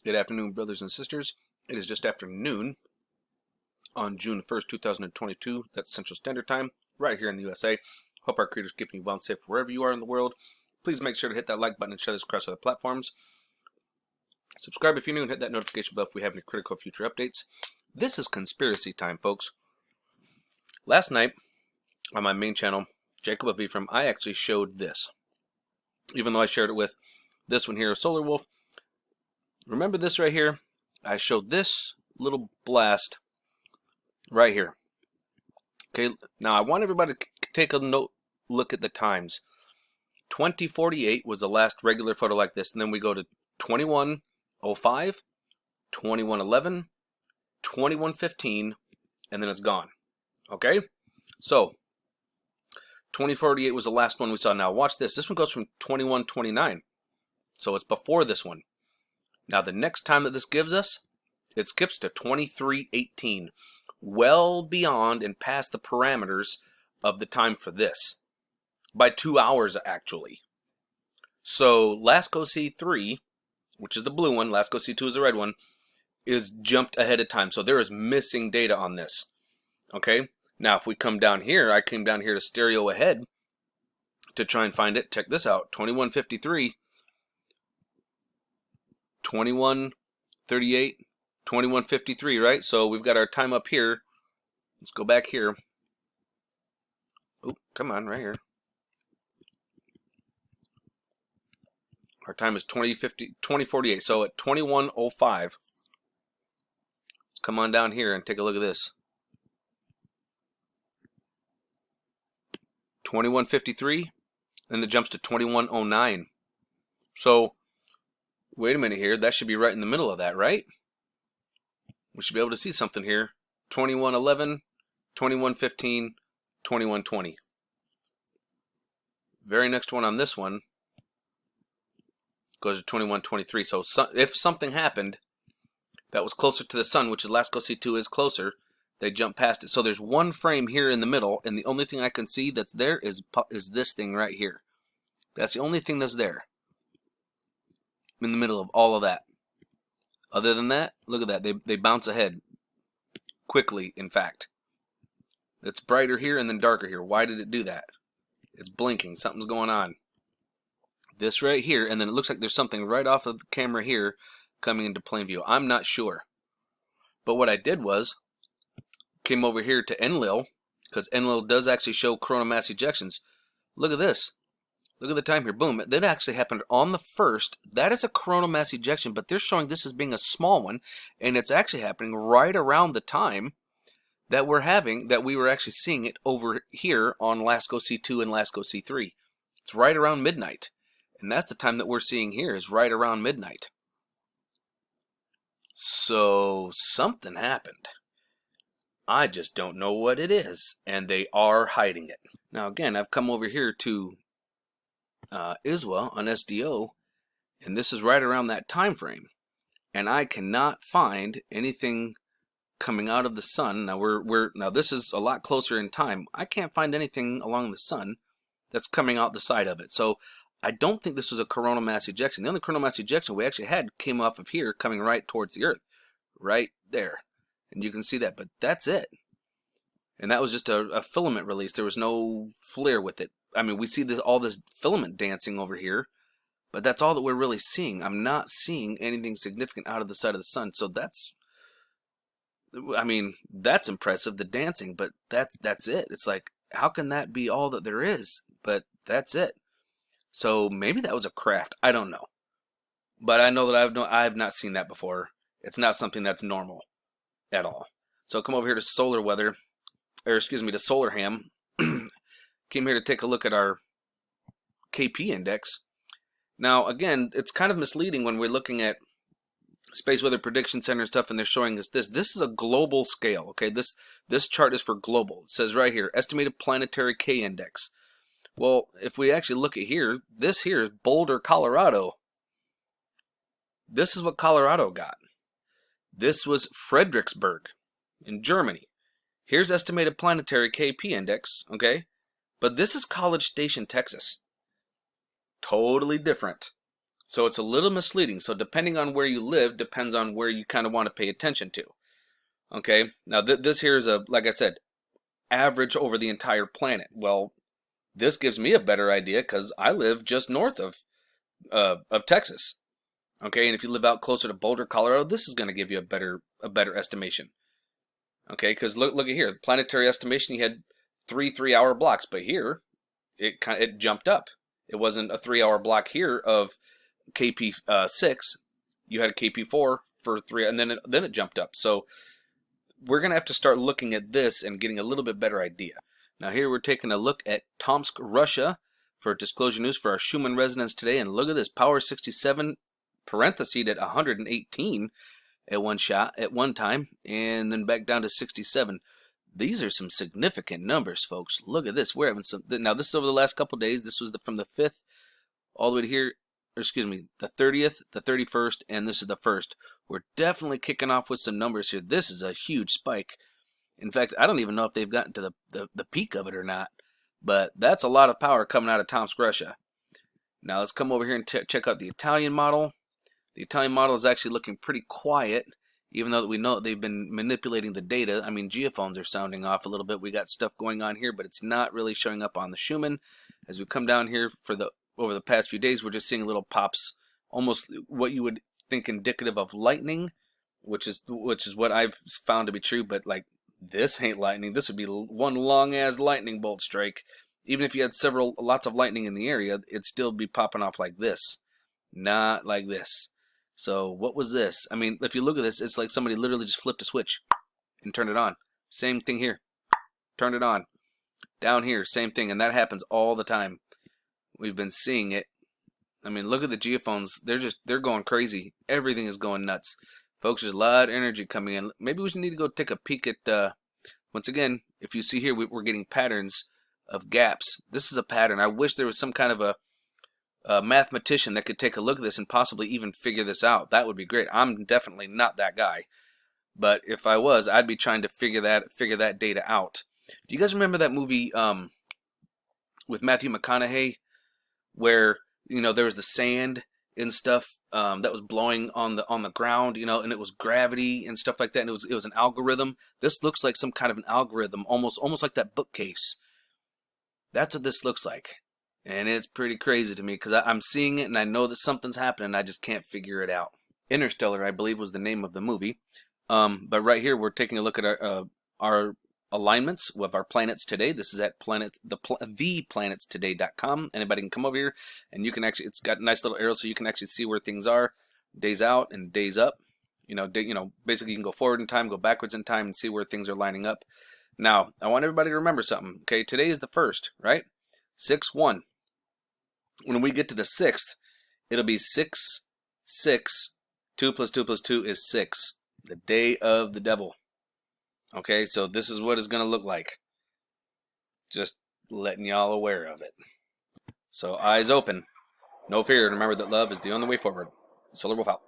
Good afternoon, brothers and sisters. It is just after noon on June 1st, 2022. That's Central Standard Time, right here in the USA. Hope our creators keep you well and safe wherever you are in the world. Please make sure to hit that like button and share this across other platforms. Subscribe if you're new and hit that notification bell if we have any critical future updates. This is conspiracy time, folks. Last night on my main channel, Jacob of Ephraim, I actually showed this. Even though I shared it with this one here, Solar Wolf. Remember this right here? I showed this little blast right here. Okay, now I want everybody to take a look at the times. 2048 was the last regular photo like this, and then we go to 2105, 2111, 2115, and then it's gone. Okay, so 2048 was the last one we saw. Now watch this. This one goes from 2129, so it's before this one. Now the next time that this gives us, it skips to 2318, well beyond and past the parameters of the time for this, by 2 hours actually. So Lasco C3, which is the blue one, Lasco C2 is the red one, is jumped ahead of time. So there is missing data on this. Okay, now if we come down here, I came down here to stereo ahead to try and find it. Check this out, 2153. 2138, 2153, right? So we've got our time up here. Let's go back here. Oh, come on, right here. Our time is 2048. So at 2105, let's come on down here and take a look at this. 2153, then it jumps to 2109. So wait a minute here, that should be right in the middle of that, right? We should be able to see something here. 2111, 2115, 2120. Very next one on this one goes to 2123. So if something happened that was closer to the sun, which is Lasco C2 is closer, they jump past it. So there's one frame here in the middle, and the only thing I can see that's there is this thing right here. That's the only thing that's there in the middle of all of that. Other than that, look at that. They bounce ahead quickly, in fact. It's brighter here and then darker here. Why did it do that? It's blinking. Something's going on. This right here, and then it looks like there's something right off of the camera here coming into plain view. I'm not sure. But what I did was, came over here to Enlil, because Enlil does actually show coronal mass ejections. Look at this. Look at the time here. Boom. That actually happened on the 1st. That is a coronal mass ejection, but they're showing this as being a small one, and it's actually happening right around the time that we were actually seeing it over here on Lasco C2 and Lasco C3. It's right around midnight. And that's the time that we're seeing here, is right around midnight. So something happened. I just don't know what it is, and they are hiding it. Now again, I've come over here to ISWA on SDO, and this is right around that time frame, and I cannot find anything coming out of the sun. Now now this is a lot closer in time. I can't find anything along the sun that's coming out the side of it. So I don't think this was a coronal mass ejection. The only coronal mass ejection we actually had came off of here, coming right towards the Earth, right there, and you can see that. But that's it. And that was just a filament release. There was no flare with it. I mean, we see all this filament dancing over here, but that's all that we're really seeing. I'm not seeing anything significant out of the side of the sun. So that's, I mean, that's impressive, the dancing, but that's it. It's like, how can that be all that there is? But that's it. So maybe that was a craft. I don't know. But I know that I have not seen that before. It's not something that's normal at all. So come over here to solar weather. Or excuse me, to Solar Ham. Came here to take a look at our KP index. Now again, it's kind of misleading when we're looking at Space Weather Prediction Center and stuff, and they're showing us this. This is a global scale, okay? This chart is for global. It says right here, estimated planetary K index. Well, if we actually look at here, this here is Boulder, Colorado. This is what Colorado got. This was Fredericksburg in Germany. Here's estimated planetary KP index, okay? But this is College Station, Texas. Totally different. So it's a little misleading. So depending on where you live, depends on where you kind of want to pay attention to. Okay, now this here is a, like I said, average over the entire planet. Well, this gives me a better idea because I live just north of Texas. Okay, and if you live out closer to Boulder, Colorado, this is going to give you a better estimation. Okay, because look at here, planetary estimation, you had 3 3-hour blocks, but here it jumped up. It wasn't a 3-hour block here of KP6. You had a KP4 for 3, and then it jumped up. So we're going to have to start looking at this and getting a little bit better idea. Now here we're taking a look at Tomsk, Russia for disclosure news for our Schumann Resonance today. And look at this, power 67, parenthesed at 118 at one time, and then back down to 67. These are some significant numbers, folks. Look at this. We're having some. Now this is over the last couple of days. This was from the 5th all the way to here. Or excuse me, the 30th, the 31st, and this is the 1st. We're definitely kicking off with some numbers here. This is a huge spike. In fact, I don't even know if they've gotten to the peak of it or not. But that's a lot of power coming out of Tomsk, Russia. Now let's come over here and check out the Italian model. The Italian model is actually looking pretty quiet, even though we know that they've been manipulating the data. I mean, geophones are sounding off a little bit. We got stuff going on here, but it's not really showing up on the Schumann. As we come down here over the past few days, we're just seeing little pops, almost what you would think indicative of lightning, which is what I've found to be true. But like, this ain't lightning. This would be one long ass lightning bolt strike. Even if you had lots of lightning in the area, it'd still be popping off like this, not like this. So what was this? I mean, if you look at this, it's like somebody literally just flipped a switch and turned it on. Same thing here. Turned it on. Down here, same thing. And that happens all the time. We've been seeing it. I mean, look at the geophones. They're going crazy. Everything is going nuts. Folks, there's a lot of energy coming in. Maybe we need to go take a peek at, once again, if you see here, we're getting patterns of gaps. This is a pattern. I wish there was some kind of a mathematician that could take a look at this and possibly even figure this out. That would be great. I'm definitely not that guy, but if I was, I'd be trying to figure that data out. Do you guys remember that movie with Matthew McConaughey, where there was the sand and stuff that was blowing on the ground, and it was gravity and stuff like that, and it was an algorithm. This looks like some kind of an algorithm, almost like that bookcase. That's what this looks like. And it's pretty crazy to me because I'm seeing it and I know that something's happening. I just can't figure it out. Interstellar, I believe, was the name of the movie. But right here, we're taking a look at our alignments of our planets today. This is at theplanetstoday.com. Anybody can come over here and you can actually, it's got a nice little arrow so you can actually see where things are, days out and days up. Basically you can go forward in time, go backwards in time, and see where things are lining up. Now, I want everybody to remember something. Okay, today is the 1st, right? 6-1. When we get to the 6th, it'll be 6, 6, 2 plus 2 plus 2 is 6. The day of the devil. Okay, so this is what it's going to look like. Just letting y'all aware of it. So eyes open. No fear. And remember that love is the only way forward. Solar Wolf out.